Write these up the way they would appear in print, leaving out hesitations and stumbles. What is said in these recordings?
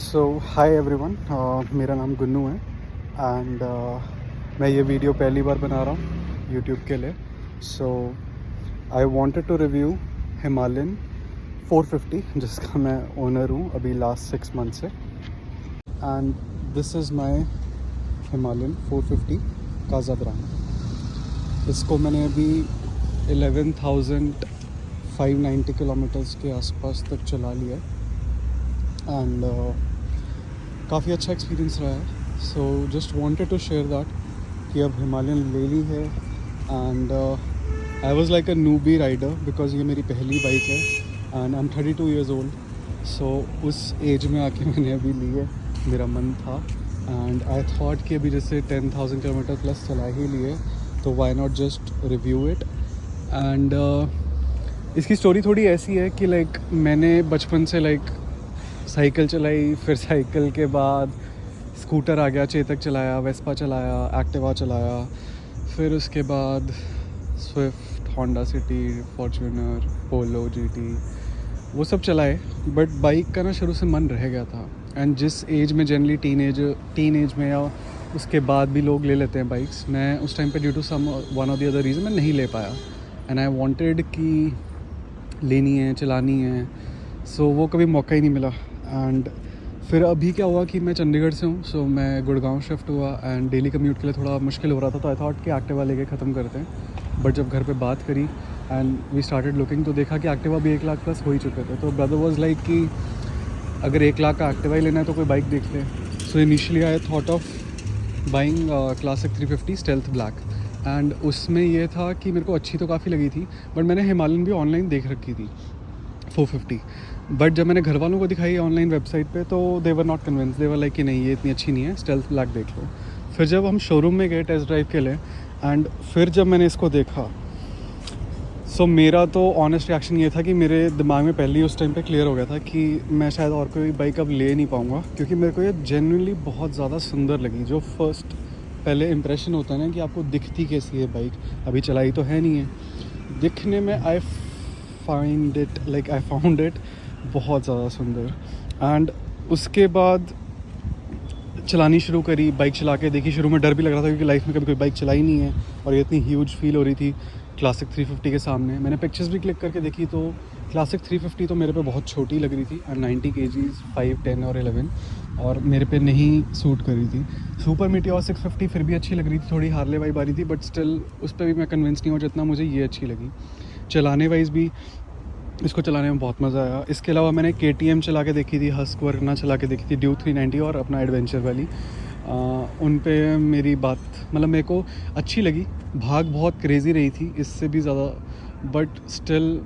सो hi everyone, मेरा नाम गुन्नू है एंड मैं ये वीडियो पहली बार बना रहा हूँ यूट्यूब के लिए. So I wanted to review Himalayan 450 जिसका मैं ओनर हूँ अभी लास्ट 6 मंथ से. And this is my Himalayan 450 Kaza brand. इसको मैंने अभी 11,590 किलोमीटर्स के आसपास तक चला लिया है एंड काफ़ी अच्छा एक्सपीरियंस रहा है. So just wanted to share that कि अब हिमालयन ले ली है and I was like a newbie rider because ये मेरी पहली बाइक है and I am 32 years old. So उस एज में आके मैंने अभी ली है, मेरा मन था एंड आई थॉट कि अभी जैसे 10,000 किलोमीटर प्लस चला ही लिए तो why not just review it. And इसकी स्टोरी थोड़ी ऐसी है कि लाइक मैंने बचपन से लाइक साइकिल चलाई, फिर साइकिल के बाद स्कूटर आ गया, चेतक चलाया, वेस्पा चलाया, एक्टिवा चलाया, फिर उसके बाद स्विफ्ट, होंडा सिटी, फॉर्च्यूनर, पोलो, जीटी वो सब चलाए. बट बाइक का ना शुरू से मन रह गया था एंड जिस एज में जनरली टीन एज में या उसके बाद भी लोग ले लेते हैं बाइक्स, मैं उस टाइम पे due to some one of the other reason मैं नहीं ले पाया एंड आई वांटेड कि लेनी है, चलानी है. सो वो कभी मौका ही नहीं मिला. एंड फिर अभी क्या हुआ कि मैं चंडीगढ़ से हूँ, सो मैं गुड़गांव शिफ्ट हुआ एंड डेली कम्यूट के लिए थोड़ा मुश्किल हो रहा था, तो आई थॉट कि एक्टिवा लेके ख़त्म करते हैं. बट जब घर पे बात करी एंड वी स्टार्टेड लुकिंग तो देखा कि एक्टिवा भी 1 लाख प्लस हो ही चुके थे. तो ब्रदर वाज लाइक कि अगर 1 लाख का एक्टिवा ही लेना है तो कोई बाइक देख ले. So initially I thought of buying classic 350 stealth black and उसमें ये था कि मेरे को अच्छी तो काफ़ी लगी थी बट मैंने हिमालयन भी ऑनलाइन देख रखी थी 450. बट जब मैंने घर वालों को दिखाई ऑनलाइन वेबसाइट पे तो they were not convince. They were like कि नहीं ये इतनी अच्छी नहीं है, स्टेल्थ ब्लैक देख लो. फिर जब हम शोरूम में गए टेस्ट ड्राइव के लिए एंड फिर जब मैंने इसको देखा सो मेरा तो ऑनेस्ट रिएक्शन ये था कि मेरे दिमाग में पहले ही उस टाइम पे क्लियर हो गया था कि मैं शायद और कोई बाइक अब ले नहीं पाऊँगा, क्योंकि मेरे को ये जेन्युइनली बहुत ज़्यादा सुंदर लगी. जो फर्स्ट पहले इम्प्रेशन होता है ना कि आपको दिखती कैसी है बाइक, अभी चलाई तो है नहीं है, दिखने में आई फाउंड इट बहुत ज़्यादा सुंदर. एंड उसके बाद चलानी शुरू करी, बाइक चला के देखी. शुरू में डर भी लग रहा था क्योंकि लाइफ में कभी कोई बाइक चलाई नहीं है और ये इतनी ह्यूज फील हो रही थी क्लासिक 350 के सामने. मैंने पिक्चर्स भी क्लिक करके देखी तो क्लासिक 350 तो मेरे पे बहुत छोटी लग रही थी एंड 90 kgs 5, 10 और 11 और मेरे पे नहीं सूट कर रही थी. सुपर मीटियोर 650 फिर भी अच्छी लग रही थी, थोड़ी हार्ले वाइब आ रही थी बट स्टिल उस पर भी मैं कन्विंस नहीं हुआ जितना मुझे ये अच्छी लगी. चलाने वाइज भी इसको चलाने में बहुत मज़ा आया. इसके अलावा मैंने KTM चला के देखी थी, हस्कवर्ना चला के देखी थी, ड्यूक 390 और अपना एडवेंचर वाली. उन पे मेरी बात मतलब मेरे को अच्छी लगी. भाग बहुत क्रेज़ी रही थी इससे भी ज़्यादा, बट स्टिल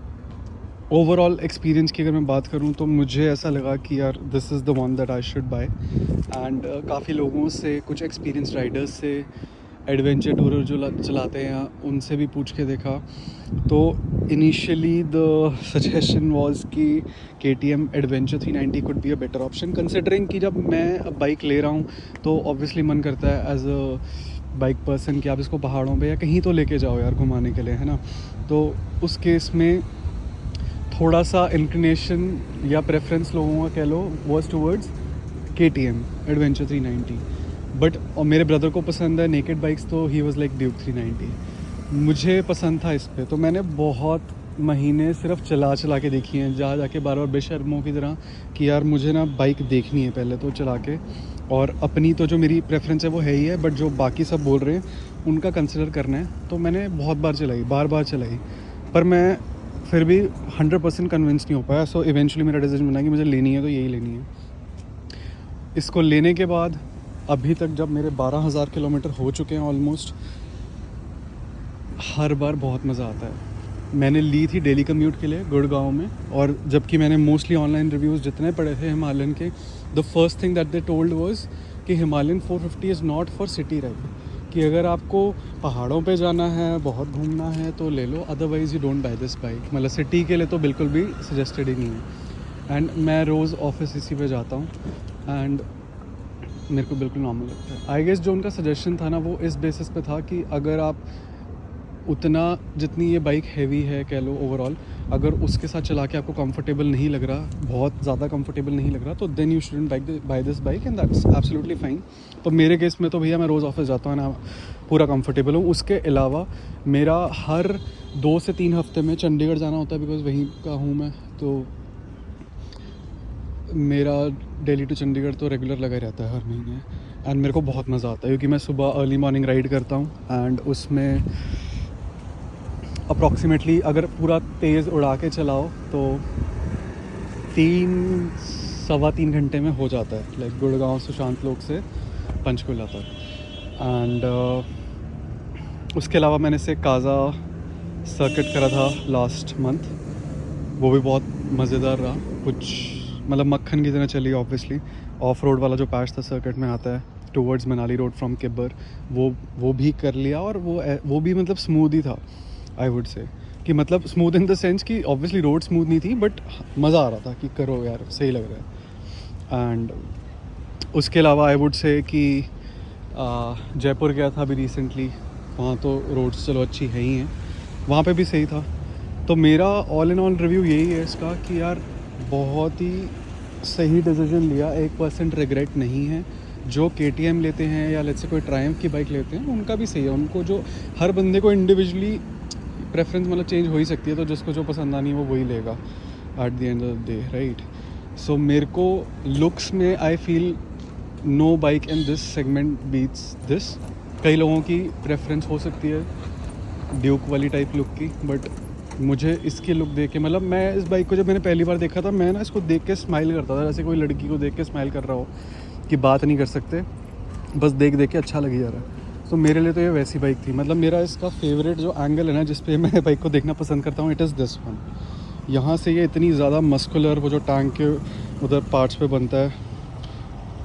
ओवरऑल एक्सपीरियंस की अगर मैं बात करूं तो मुझे ऐसा लगा कि यार this is the one that I should buy. And काफ़ी लोगों से, कुछ एक्सपीरियंस राइडर्स से, एडवेंचर टूरर जो चलाते हैं उनसे भी पूछ के देखा तो इनिशियली द सजेशन वाज कि KTM adventure 390 could be a better option, considering कि जब मैं अब बाइक ले रहा हूँ तो ऑब्वियसली मन करता है एज अ बाइक पर्सन कि आप इसको पहाड़ों पे या कहीं तो लेके जाओ यार घुमाने के लिए, है ना. तो उस केस में थोड़ा सा इंक्लिनेशन या प्रेफरेंस लोगों का कह लो was towards KTM adventure 390. But और मेरे ब्रदर को पसंद है नेकेड बाइक्स तो ही वाज लाइक ड्यूक 390. मुझे पसंद था इस पे तो मैंने बहुत महीने सिर्फ चला के देखी हैं, जा जाके बार बार बेशर्मों की तरह कि यार मुझे ना बाइक देखनी है पहले तो चला के, और अपनी तो जो मेरी प्रेफरेंस है वो है ही है बट जो बाकी सब बोल रहे हैं उनका कंसिडर करना है. तो मैंने बहुत बार चलाई पर मैं फिर भी 100% कन्विंस नहीं हो पाया. सो इवेंचुअली मेरा डिसीजन बना कि मुझे लेनी है तो यही लेनी है. इसको लेने के बाद अभी तक जब मेरे 12,000 किलोमीटर हो चुके हैं ऑलमोस्ट, हर बार बहुत मज़ा आता है. मैंने ली थी डेली कम्यूट के लिए गुड़गांव में, और जबकि मैंने मोस्टली ऑनलाइन रिव्यूज़ जितने पढ़े थे हिमालयन के, the first thing that they told was कि Himalayan 450 is not for city ride, कि अगर आपको पहाड़ों पे जाना है, बहुत घूमना है तो ले लो, otherwise you don't buy this bike. मतलब सिटी के लिए तो बिल्कुल भी सजेस्टेड ही नहीं है. एंड मैं रोज़ ऑफिस इसी पे जाता हूँ एंड मेरे को बिल्कुल नॉर्मल लगता है. आई गेस जो उनका सजेशन था ना वो इस बेसिस पे था कि अगर आप उतना जितनी ये बाइक हैवी है कह लो ओवरऑल, अगर उसके साथ चला के आपको कंफर्टेबल नहीं लग रहा, बहुत ज़्यादा कंफर्टेबल नहीं लग रहा, तो then you shouldn't buy this bike and that's absolutely fine. तो मेरे केस में तो भैया मैं रोज़ ऑफिस जाता हूँ ना, पूरा कंफर्टेबल हूँ। उसके अलावा मेरा हर 2 से 3 हफ्ते में चंडीगढ़ जाना होता है, बिकॉज़ वहीं का हूँ मैं, तो मेरा दिल्ली टू चंडीगढ़ तो रेगुलर लगा ही रहता है हर महीने। एंड मेरे को बहुत मज़ा आता है क्योंकि मैं सुबह अर्ली मॉर्निंग राइड करता हूँ एंड उसमें अप्रॉक्सीमेटली अगर पूरा तेज़ उड़ा के चलाओ तो 3-3.25 घंटे में हो जाता है, लाइक गुड़गांव सुशांत लोक से पंचकुला तक। एंड उसके अलावा मैंने से काज़ा सर्किट करा था लास्ट मंथ, वो भी बहुत मज़ेदार रहा। कुछ मतलब मक्खन की तरह चली ऑब्वियसली। ऑफ रोड वाला जो पैच था सर्किट में आता है towards Manali road from Kibber, वो भी कर लिया, और वो भी मतलब स्मूथ ही था आई वुड से, कि मतलब स्मूथ इन द सेंस कि ऑब्वियसली रोड स्मूथ नहीं थी, बट मज़ा आ रहा था कि करो यार, सही लग रहा है। एंड उसके अलावा आई वुड से कि जयपुर गया था अभी रिसेंटली, वहाँ तो रोड्स चलो अच्छी है ही हैं, वहाँ पे भी सही था। तो मेरा ऑल इन ऑल रिव्यू यही है इसका कि यार बहुत ही सही डिसीजन लिया, 1% रिग्रेट नहीं है। जो KTM लेते हैं या लेट्स से कोई ट्रायम्फ की बाइक लेते हैं, उनका भी सही है। उनको जो हर बंदे को इंडिविजुअली प्रेफरेंस मतलब चेंज हो ही सकती है, तो जिसको जो पसंद आनी है वो वही लेगा at the end of the day, right. So मेरे को लुक्स में I feel no bike in this segment beats this. कई लोगों की प्रेफरेंस हो सकती है ड्यूक वाली टाइप लुक की, बट मुझे इसकी लुक देख के, मतलब मैं इस बाइक को जब मैंने पहली बार देखा था, मैं ना इसको देख के स्माइल करता था, जैसे कोई लड़की को देख के स्माइल कर रहा हो, कि बात नहीं कर सकते, बस देख देख के अच्छा लगी जा रहा है। तो मेरे लिए तो ये वैसी बाइक थी। मतलब मेरा इसका फेवरेट जो एंगल है ना, जिस पे मैं बाइक को देखना पसंद करता हूँ, इट इज़ दिस वन। यहाँ से ये इतनी ज़्यादा मस्कुलर, वो जो टैंक के उधर पार्ट्स पे बनता है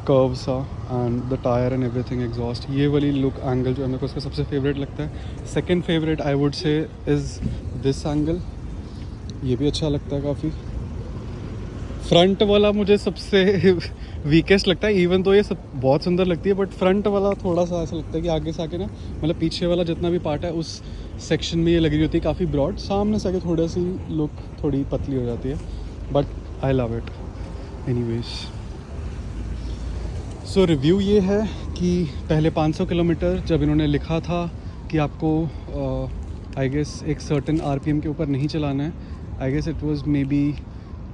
कर्व सा, and the tyre and everything exhaust, ये वाली लुक एंगल जो है मेरे को उसका सबसे फेवरेट लगता है। Second favourite I would say is this angle, ये भी अच्छा लगता है काफ़ी। फ्रंट वाला मुझे सबसे वीकेस्ट लगता है, इवन तो ये सब बहुत सुंदर लगती है, बट फ्रंट वाला थोड़ा सा ऐसा लगता है कि आगे से आके ना, मतलब पीछे वाला जितना भी पार्ट है उस सेक्शन में ये लगी होती है काफ़ी ब्रॉड, सामने से आके थोड़ा सी लुक थोड़ी पतली हो जाती है, but I love it anyways. So review ये है कि पहले 500 किलोमीटर जब इन्होंने लिखा था कि आपको आई गेस एक सर्टेन RPM के ऊपर नहीं चलाना है, I guess it was maybe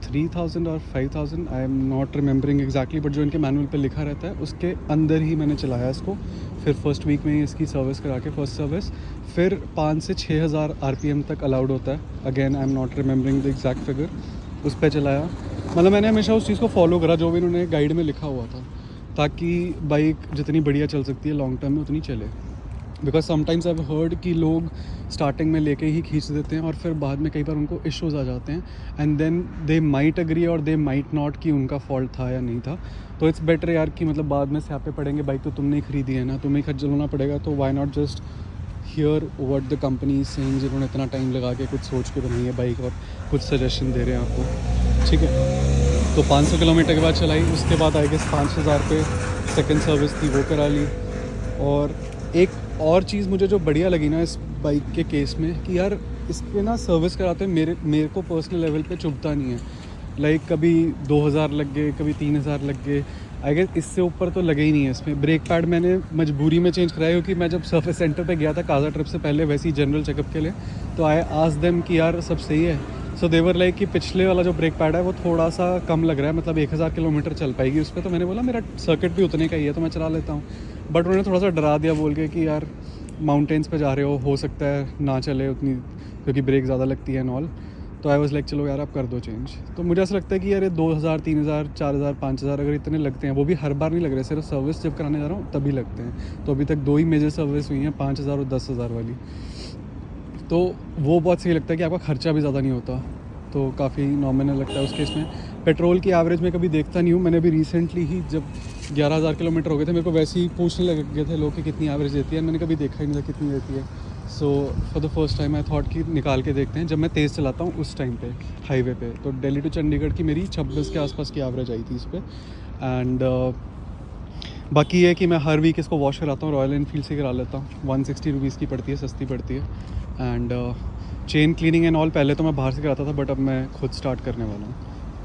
3000 और 5000, I am not remembering exactly, but जो इनके मैनुअल पे लिखा रहता है उसके अंदर ही मैंने चलाया इसको। फिर फर्स्ट वीक में ही इसकी सर्विस करा के, फर्स्ट सर्विस, फिर 5 से 6000 RPM तक अलाउड होता है। Again I am not remembering the exact figure. उस पर चलाया, मतलब मैंने हमेशा उस चीज़ को फॉलो करा जो भी इन्होंने गाइड में लिखा हुआ था, ताकि बाइक जितनी बढ़िया चल सकती है लॉन्ग टर्म में उतनी चले। Because sometimes I have heard कि लोग स्टार्टिंग में लेके ही खींच देते हैं और फिर बाद में कई बार उनको इश्यूज़ आ जाते हैं, and then they might agree और दे माइट नॉट कि उनका फॉल्ट था या नहीं था। तो इट्स बेटर यार कि मतलब बाद में स्यापे पड़ेंगे, बाइक तो तुमने ही खरीदी है ना, तुम्हें खर्च चलाना पड़ेगा, तो why not just hear what the company is saying, जिन्होंने इतना टाइम लगा के कुछ सोच के बनाई है बाइक और कुछ सजेशन दे रहे हैं आपको, ठीक है। तो 500 किलोमीटर के बाद चलाई, उसके बाद आई गेस 5000 पे सेकेंड सर्विस थी, वो करा ली। और एक और चीज़ मुझे जो बढ़िया लगी ना इस बाइक के केस में, कि यार इस पर ना सर्विस कराते मेरे को पर्सनल लेवल पे चुभता नहीं है। लाइक कभी 2000 लग गए, कभी 3000 लग गए, आई गेस इससे ऊपर तो लगे ही नहीं है इसमें। ब्रेक पैड मैंने मजबूरी में चेंज कराया, क्योंकि मैं जब सर्विस सेंटर पे गया था काज़ा ट्रिप से पहले, वैसे ही जनरल चेकअप के लिए, तो आई आस्क्ड देम कि यार सब सही है। सो देवर लाइक कि पिछले वाला जो ब्रेक पैड है वो थोड़ा सा कम लग रहा है, मतलब 1000 किलोमीटर चल पाएगी उस पर। तो मैंने बोला मेरा सर्किट भी उतने का ही है तो मैं चला लेता हूँ, बट उन्होंने थोड़ा सा डरा दिया बोल के कि यार माउंटेन्स पे जा रहे हो सकता है ना चले उतनी, क्योंकि ब्रेक ज़्यादा लगती है एंड ऑल। तो आई वाज लाइक चलो यार आप कर दो चेंज। तो मुझे ऐसा लगता है कि यार ये 2000, 3000, 4000, 5000 अगर इतने लगते हैं, वो भी हर बार नहीं लग रहे, सिर्फ सर्विस जब कराने जा रहा हूँ तभी लगते हैं। तो अभी तक 2 ही मेजर सर्विस हुई हैं, 5000 और 10000 वाली। तो वो बहुत सही लगता है कि आपका खर्चा भी ज़्यादा नहीं होता, तो काफ़ी नॉमिनल लगता है उस केस में। पेट्रोल की एवरेज में कभी देखता नहीं हूँ, मैंने अभी रिसेंटली ही जब 11000 किलोमीटर हो गए थे, मेरे को वैसे ही पूछने लग गए थे लोग कि कितनी एवरेज देती है, मैंने कभी देखा ही नहीं था कितनी देती है। So for the first time I thought कि निकाल के देखते हैं, जब मैं तेज़ चलाता हूँ उस टाइम पे हाईवे पे। तो दिल्ली टू चंडीगढ़ की मेरी 26 के आसपास की एवरेज आई थी इस पर। एंड बाकी ये है कि मैं हर वीक इसको वॉश कराता हूँ, रॉयल एनफील्ड से करा लेता हूँ। 160 रुपीज़ की पड़ती है, सस्ती पड़ती है। And chain cleaning and all पहले तो मैं बाहर से कराता था, बट अब मैं खुद स्टार्ट करने वाला हूँ।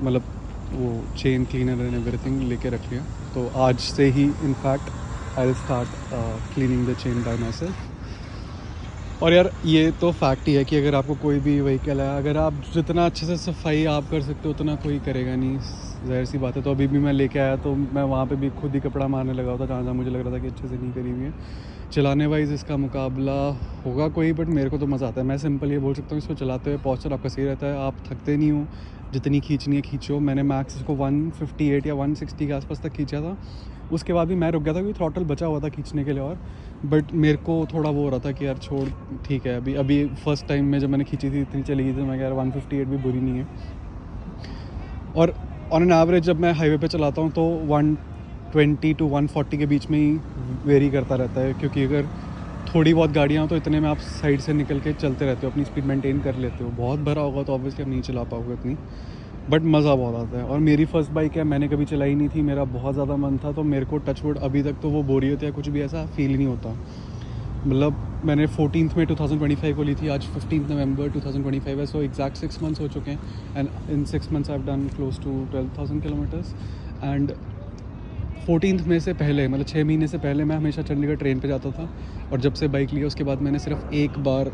मतलब वो चेन क्लीनर एंड एवरीथिंग लेके रख लिया, तो आज से ही in fact I will start cleaning the chain by myself. और यार ये तो फैक्ट ही है कि अगर आपको कोई भी व्हीकल है, अगर आप जितना अच्छे से सफाई आप कर सकते हो उतना कोई करेगा नहीं, ज़ाहिर सी बात है। तो अभी भी मैं लेके आया तो मैं वहाँ पे भी खुद ही कपड़ा मारने लगा था जहाँ जहाँ मुझे लग रहा था कि अच्छे से नहीं करी हुई है। चलाने वाइज इसका मुकाबला होगा कोई, बट मेरे को तो मज़ा आता है। मैं सिंपल ये बोल सकता हूँ, इसको चलाते हुए पॉस्चर आपका सही रहता है, आप थकते नहीं हो, जितनी खींचनी है खींचो। मैंने मैक्स इसको 158 या 160 के आसपास तक खींचा था, उसके बाद भी मैं रुक गया था क्योंकि थ्रॉटल बचा हुआ था खींचने के लिए। और बट मेरे को थोड़ा वो हो रहा था कि यार छोड़, ठीक है। अभी फर्स्ट टाइम में जब मैंने खींची थी इतनी चली गई थी, मैं यार 158 भी बुरी नहीं है। और ऑन एन एवरेज जब मैं हाईवे पे चलाता हूँ तो 120 to 140 के बीच में ही वेरी करता रहता है, क्योंकि अगर थोड़ी बहुत गाड़ियाँ हो तो इतने में आप साइड से निकल के चलते रहते हो, अपनी स्पीड मेंटेन कर लेते हो। बहुत भरा होगा तो ऑब्वियसली आप नहीं चला पाओगे इतनी, बट मज़ा बहुत आता है। और मेरी फर्स्ट बाइक है, मैंने कभी चलाई नहीं थी, मेरा बहुत ज़्यादा मन था, तो मेरे को टचवुड अभी तक तो वो बोरियत या कुछ भी ऐसा फील नहीं होता। मतलब मैंने 14th में 2025 को ली थी, आज 15 नवंबर 2025 है, सो एग्जैक्ट 6 मंथ्स हो चुके हैं। And in 6 months I have done close to 12,000 kilometres. And 14th में से पहले, मतलब 6 महीने से पहले मैं हमेशा चंडीगढ़ ट्रेन पे जाता था, और जब से बाइक लिया उसके बाद मैंने सिर्फ एक बार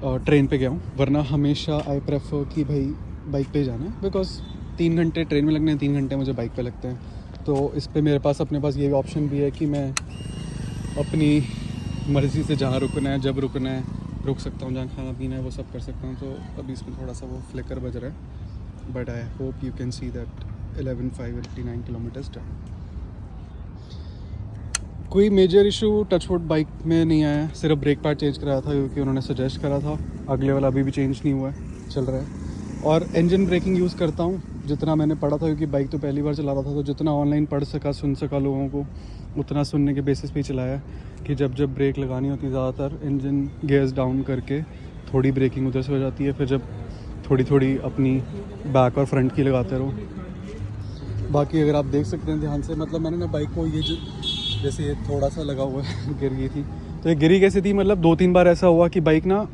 ट्रेन पे गया हूँ, वरना हमेशा आई प्रेफर कि भाई बाइक पे जाना है, बिकॉज 3 घंटे ट्रेन में लगने हैं, 3 घंटे मुझे बाइक पे लगते हैं। तो इस पर मेरे पास अपने पास ये ऑप्शन भी है कि मैं अपनी मर्ज़ी से जहाँ रुकना है, जब रुकना है रुक सकता हूँ, जहाँ खाना पीना है वो सब कर सकता हूँ। तो अभी इसमें थोड़ा सा वो फ्लिकर बज रहा है, but I hope you can see that 11,589 kilometres done. कोई मेजर इशू टचवुड बाइक में नहीं आया, सिर्फ ब्रेक पैड चेंज कराया था क्योंकि उन्होंने सजेस्ट करा था। अगले वाला अभी भी चेंज नहीं हुआ है, चल रहा है। और इंजन ब्रेकिंग यूज़ करता हूँ जितना मैंने पढ़ा था, क्योंकि बाइक तो पहली बार चला रहा था, तो जितना ऑनलाइन पढ़ सका सुन सका लोगों को, उतना सुनने के बेसिस पे चलाया कि जब जब ब्रेक लगानी होती है ज़्यादातर इंजन गेयर्स डाउन करके थोड़ी ब्रेकिंग उधर से हो जाती है, फिर जब थोड़ी थोड़ी अपनी बैक और फ्रंट की लगाते रहो। बाकी अगर आप देख सकते हैं ध्यान से, मतलब मैंने ना बाइक को ये जो जैसे ये थोड़ा सा लगा हुआ है गिर गई थी, तो ये गिरी कैसे थी, मतलब 2-3 बार ऐसा हुआ कि बाइक ना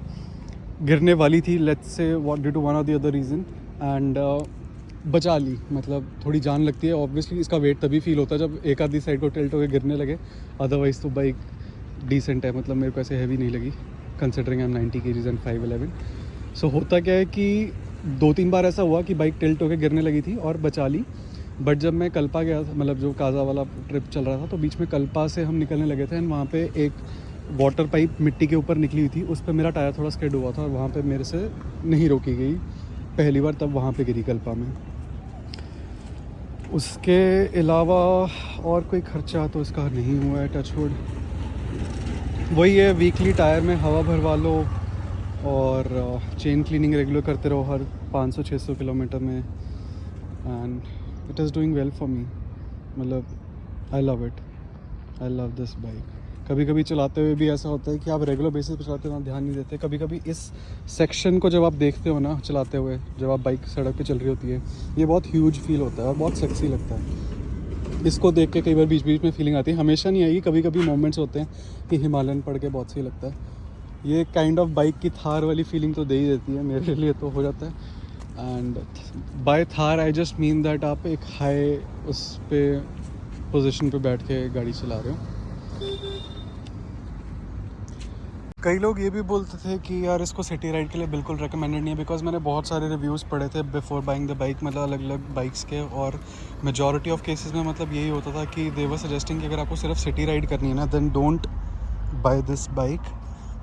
गिरने वाली थी, let's say due to one और द अदर रीज़न, एंड बचा ली। मतलब थोड़ी जान लगती है ऑब्वियसली, इसका वेट तभी फील होता है जब एक आधी साइड को टिल्ट होकर गिरने लगे, अदरवाइज़ तो बाइक डिसेंट है। मतलब मेरे को ऐसे हैवी नहीं लगी considering I am 90 kg and 5'11". सो होता क्या है कि 2-3 बार ऐसा हुआ कि बाइक टिल्ट होकर गिरने लगी थी और बचा ली। बट जब मैं कल्पा गया था, मतलब जो काजा वाला ट्रिप चल रहा था, तो बीच में कल्पा से हम निकलने लगे थे, एंड वहाँ पे एक वाटर पाइप मिट्टी के ऊपर निकली हुई थी, उस पर मेरा टायर थोड़ा स्किड हुआ था, और वहाँ पे मेरे से नहीं रोकी गई पहली बार, तब वहाँ पे गिरी कल्पा में। उसके अलावा और कोई खर्चा तो इसका नहीं हुआ है टचवुड। वही है, वीकली टायर में हवा भरवा लो और चेन क्लीनिंग रेगुलर करते रहो हर 500-600 किलोमीटर में, and it is doing well for me. मतलब I love it, I love this bike. कभी कभी चलाते हुए भी ऐसा होता है कि आप रेगुलर बेसिस पे चलाते हो ना, ध्यान नहीं देते। कभी कभी इस सेक्शन को जब आप देखते हो ना चलाते हुए, जब आप बाइक सड़क पे चल रही होती है, ये बहुत ह्यूज फील होता है और बहुत सेक्सी लगता है। इसको देख के कई बार बीच बीच में फीलिंग आती है, हमेशा नहीं आएगी, कभी कभी मोमेंट्स होते हैं कि हिमालयन पढ़ के बहुत सही लगता है। ये काइंड ऑफ बाइक की थार वाली फीलिंग तो दे ही देती है, मेरे लिए तो हो जाता है। And by that I just mean that आप एक हाई उस पे पोजीशन पे बैठ के गाड़ी चला रहे हो। कई लोग ये भी बोलते थे कि यार इसको सिटी राइड के लिए बिल्कुल रिकमेंडेड नहीं है, बिकॉज मैंने बहुत सारे रिव्यूज़ पढ़े थे बिफोर बाइंग द बाइक, मतलब अलग अलग बाइक्स के, और मेजॉरिटी ऑफ केसेस में मतलब यही होता था कि दे वर सजेस्टिंग कि अगर आपको सिर्फ सिटी राइड करनी है ना, then don't buy this bike,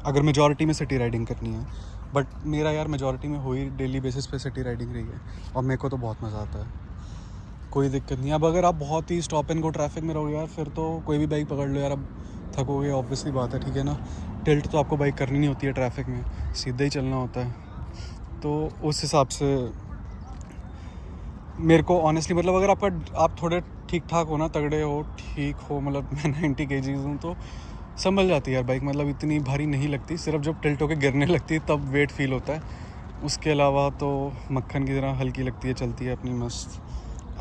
अगर मेजॉरिटी में सिटी राइडिंग करनी है। बट मेरा यार मेजॉरिटी में हो ही डेली बेसिस पे सिटी राइडिंग रही है, और मेरे को तो बहुत मज़ा आता है, कोई दिक्कत नहीं। अब अगर आप बहुत ही स्टॉप एंड गो ट्रैफिक में रहोगे यार, फिर तो कोई भी बाइक पकड़ लो यार, अब थकोगे, ऑब्वियसली बात है, ठीक है ना। टिल्ट तो आपको बाइक करनी नहीं होती है ट्रैफिक में, सीधा ही चलना होता है। तो उस हिसाब से मेरे को ऑनेस्टली, मतलब अगर आप थोड़े ठीक ठाक हो ना, तगड़े हो, ठीक हो, मतलब मैं 90 kg हूँ, तो संभल जाती है यार बाइक, मतलब इतनी भारी नहीं लगती। सिर्फ जब टिल्ट होकर गिरने लगती है तब वेट फील होता है, उसके अलावा तो मक्खन की तरह हल्की लगती है, चलती है अपनी मस्त।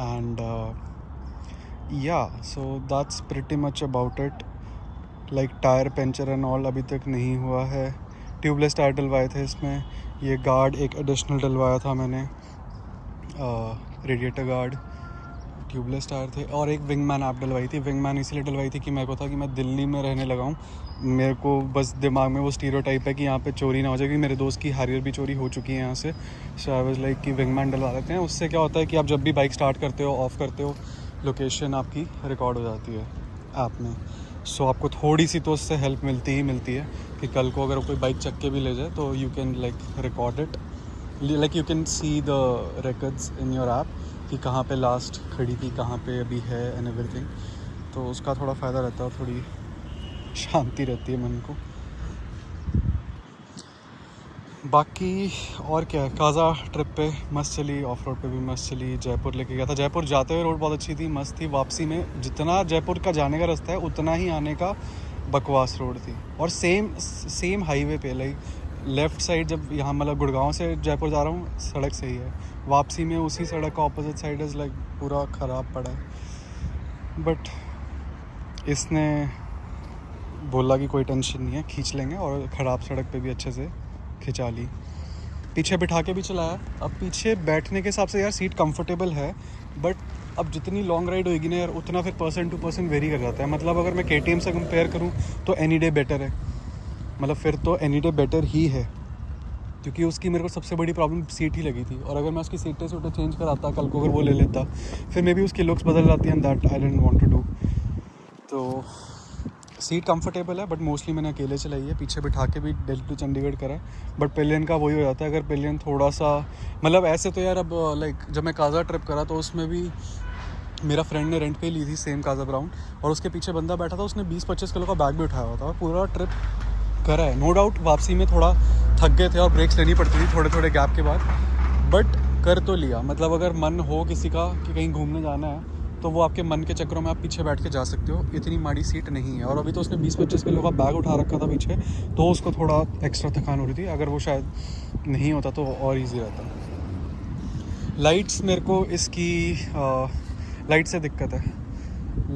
And yeah, so that's pretty much about it. Like tyre puncture and all अभी तक नहीं हुआ है. ट्यूबलेस टायर डलवाए थे इसमें. ये गार्ड एक एडिशनल डलवाया था मैंने, रेडिएटर गार्ड. ट्यूबलेस टायर थे और एक विंगमैन ऐप डलवाई थी. विंगमैन इसलिए डलवाई थी कि मेरे को था कि मैं दिल्ली में रहने लगा हूँ. मेरे को बस दिमाग में वो स्टीरियोटाइप है कि यहाँ पे चोरी ना हो जाए, क्योंकि मेरे दोस्त की हारियर भी चोरी हो चुकी है यहाँ से. सो आई वाज लाइक कि विंगमैन डलवा लेते हैं. उससे क्या होता है कि आप जब भी बाइक स्टार्ट करते हो, ऑफ करते हो, लोकेशन आपकी रिकॉर्ड हो जाती है ऐप में. सो आपको थोड़ी सी तो उससे हेल्प मिलती है कि कल को अगर कोई बाइक चक के भी ले जाए तो you can like record it, like you can see the records in your app कि कहाँ पे लास्ट खड़ी थी, कहाँ पे अभी है एंड एवरीथिंग. तो उसका थोड़ा फ़ायदा रहता है, थोड़ी शांति रहती है मन को. बाकी और क्या है, काज़ा ट्रिप पे मस्त चली, ऑफ रोड पे भी मस्त चली. जयपुर लेके गया था. जयपुर जाते हुए रोड बहुत अच्छी थी, मस्त थी. वापसी में जितना जयपुर का जाने का रास्ता है उतना ही आने का बकवास रोड थी. और सेम हाईवे पे, लाइक लेफ़्ट साइड जब यहाँ मतलब गुड़गांव से जयपुर जा रहा हूँ सड़क सही है, वापसी में उसी सड़क का ऑपोजिट साइड इज़ लाइक पूरा ख़राब पड़ा है. बट इसने बोला कि कोई टेंशन नहीं है, खींच लेंगे. और ख़राब सड़क पे भी अच्छे से खिंचा ली. पीछे बिठा के भी चलाया. अब पीछे बैठने के हिसाब से यार सीट कंफर्टेबल है, बट अब जितनी लॉन्ग राइड होगी ना यार उतना फिर पर्सन टू पर्सन वेरी कर जाता है. मतलब अगर मैं KTM से कंपेयर करूँ तो एनी डे बेटर है. मतलब फिर तो एनी डे बेटर ही है, क्योंकि उसकी मेरे को सबसे बड़ी प्रॉब्लम सीट ही लगी थी. और अगर मैं उसकी सीटें चेंज कराता कल को, अगर वो ले लेता, फिर मे बी उसकी लुक्स बदल जाती हैं. That I didn't want to do. तो सीट कंफर्टेबल है, बट मोस्टली मैंने अकेले चलाई है. पीछे बिठा के भी दिल्ली टू चंडीगढ़ करा. बट पिलियन का वही हो जाता है, अगर पिलियन थोड़ा सा मतलब ऐसे तो यार अब लाइक जब मैं काज़ा ट्रिप करा तो उसमें भी मेरा फ्रेंड ने रेंट पे ली थी सेम काज़ा ब्राउन, और उसके पीछे बंदा बैठा था, उसने 20-25 किलो का बैग भी उठाया हुआ था और पूरा ट्रिप करा है. नो डाउट वापसी में थोड़ा थक गए थे और ब्रेक्स लेनी पड़ती थी थोड़े थोड़े गैप के बाद, बट कर तो लिया. मतलब अगर मन हो किसी का कि कहीं घूमने जाना है तो वो आपके मन के चक्करों में आप पीछे बैठ के जा सकते हो. इतनी माड़ी सीट नहीं है. और अभी तो उसने 20-25 किलो का बैग उठा रखा था पीछे, तो उसको थोड़ा एक्स्ट्रा थकान हो रही थी. अगर वो शायद नहीं होता तो और ईजी रहता. लाइट्स मेरे को इसकी लाइट से दिक्कत है.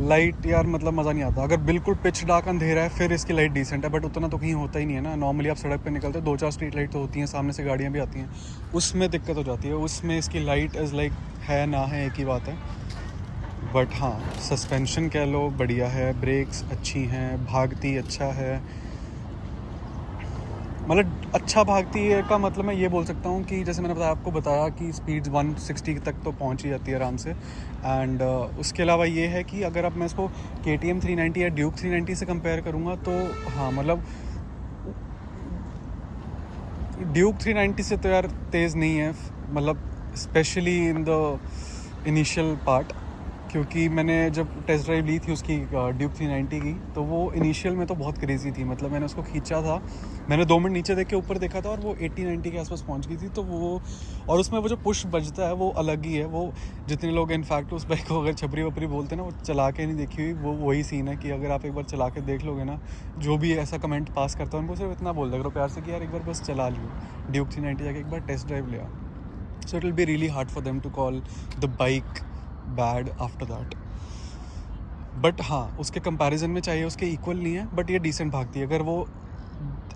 लाइट यार मतलब मज़ा नहीं आता. अगर बिल्कुल पिच डार्क अंधेरा है फिर इसकी लाइट डिसेंट है, बट उतना तो कहीं होता ही नहीं है ना. नॉर्मली आप सड़क पे निकलते हो 2-4 स्ट्रीट लाइट तो होती हैं, सामने से गाड़ियाँ भी आती हैं, उसमें दिक्कत हो जाती है. उसमें इसकी लाइट इज़ लाइक है ना है एक ही बात है. बट हाँ, सस्पेंशन कह लो बढ़िया है, ब्रेक्स अच्छी हैं, भागती अच्छा है. मतलब अच्छा भागती है का मतलब मैं ये बोल सकता हूँ कि जैसे मैंने आपको बताया कि स्पीड 160 तक तो पहुँच ही जाती है आराम से. एंड उसके अलावा ये है कि अगर अब मैं इसको KTM 390 या ड्यूक 390 से कंपेयर करूँगा तो हाँ मतलब ड्यूक 390 से तो यार तेज़ नहीं है. मतलब specially in the initial part, क्योंकि मैंने जब टेस्ट ड्राइव ली थी उसकी ड्यूक 390 की, तो वो इनिशियल में तो बहुत क्रेज़ी थी. मतलब मैंने उसको खींचा था, मैंने 2 मिनट नीचे देख के ऊपर देखा था और वो 80-90 के आसपास पहुंच गई थी. तो वो और उसमें वो जो पुश बजता है वो अलग ही है. वो जितने लोग इनफैक्ट उस बाइक को अगर छपरी वपरी बोलते हैं ना, वो चला के नहीं देखी हुई, वो वही सीन है कि अगर आप एक बार चला के देख लोगे ना, जो भी ऐसा कमेंट पास करता है उनको सिर्फ इतना बोल दे करो प्यार से कि यार एक बार बस चला लियो ड्यूक 390 जाके, एक बार टेस्ट ड्राइव लिया. So it will be really hard for them to call the bike bad after that. But हाँ, उसके कंपैरिजन में चाहिए उसके इक्वल नहीं है, बट ये डिसेंट भागती है. अगर वो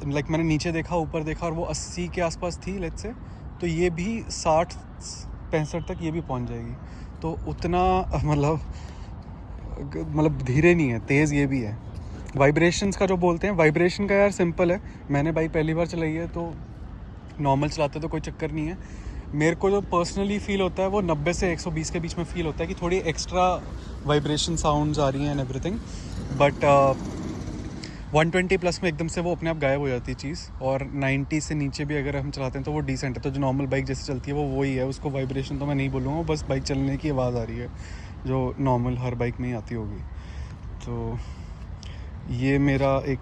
लाइक मैंने नीचे देखा ऊपर देखा और वो 80 के आसपास थी लेट्स से, तो ये भी 60-65 तक ये भी पहुंच जाएगी. तो उतना मतलब धीरे नहीं है, तेज़ ये भी है. वाइब्रेशंस का जो बोलते हैं, वाइब्रेशन का यार सिंपल है. मैंने बाइक पहली बार चलाई है तो नॉर्मल चलाते तो कोई चक्कर नहीं है. मेरे को जो पर्सनली फ़ील होता है वो 90 से 120 के बीच में फ़ील होता है कि थोड़ी एक्स्ट्रा वाइब्रेशन साउंड्स आ रही हैं एंड एवरीथिंग. बट 120 प्लस में एकदम से वो अपने आप गायब हो जाती है चीज़. और 90 से नीचे भी अगर हम चलाते हैं तो वो डिसेंट है. तो जो नॉर्मल बाइक जैसे चलती है वो वही है. उसको वाइब्रेशन तो मैं नहीं बोलूँगा, बस बाइक चलने की आवाज़ आ रही है जो नॉर्मल हर बाइक में ही आती होगी. तो ये मेरा एक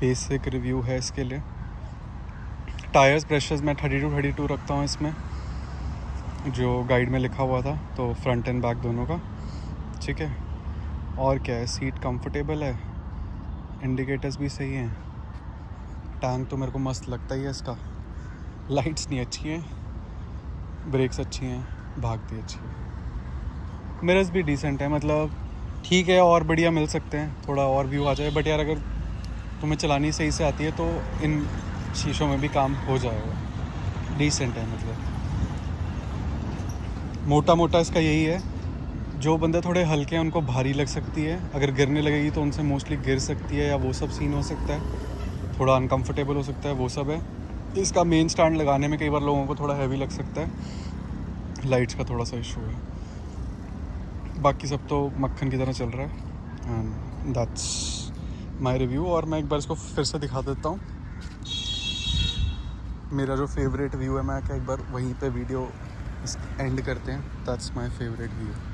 बेसिक रिव्यू है इसके लिए. टायर्स प्रेशर्स मैं 32 रखता हूँ इसमें, जो गाइड में लिखा हुआ था, तो फ्रंट एंड बैक दोनों का. ठीक है. और क्या है, सीट कंफर्टेबल है, इंडिकेटर्स भी सही हैं, टैंक तो मेरे को मस्त लगता ही है इसका. लाइट्स नहीं अच्छी हैं, ब्रेक्स अच्छी हैं, भागती अच्छी है. मिरर्स भी डिसेंट है, मतलब ठीक है, और बढ़िया मिल सकते हैं, थोड़ा और व्यू आ जाए, बट यार अगर तुम्हें चलानी सही से आती है तो इन शीशों में भी काम हो जाएगा। डिसेंट है, मतलब मोटा मोटा इसका यही है, जो बंदे थोड़े हल्के हैं उनको भारी लग सकती है, अगर गिरने लगेगी तो उनसे मोस्टली गिर सकती है, या वो सब सीन हो सकता है, थोड़ा अनकंफर्टेबल हो सकता है, वो सब है। इसका मेन स्टैंड लगाने में कई बार लोगों को थोड़ा हैवी लग सकता है, लाइट्स का थोड़ा सा इशू है, बाकी सब तो मक्खन की तरह चल रहा है। And that's my review. और मैं एक बार इसको फिर से दिखा देता हूँ, मेरा जो फेवरेट व्यू है, मैं क्या एक बार वहीं पे वीडियो एंड करते हैं। That's my favourite view.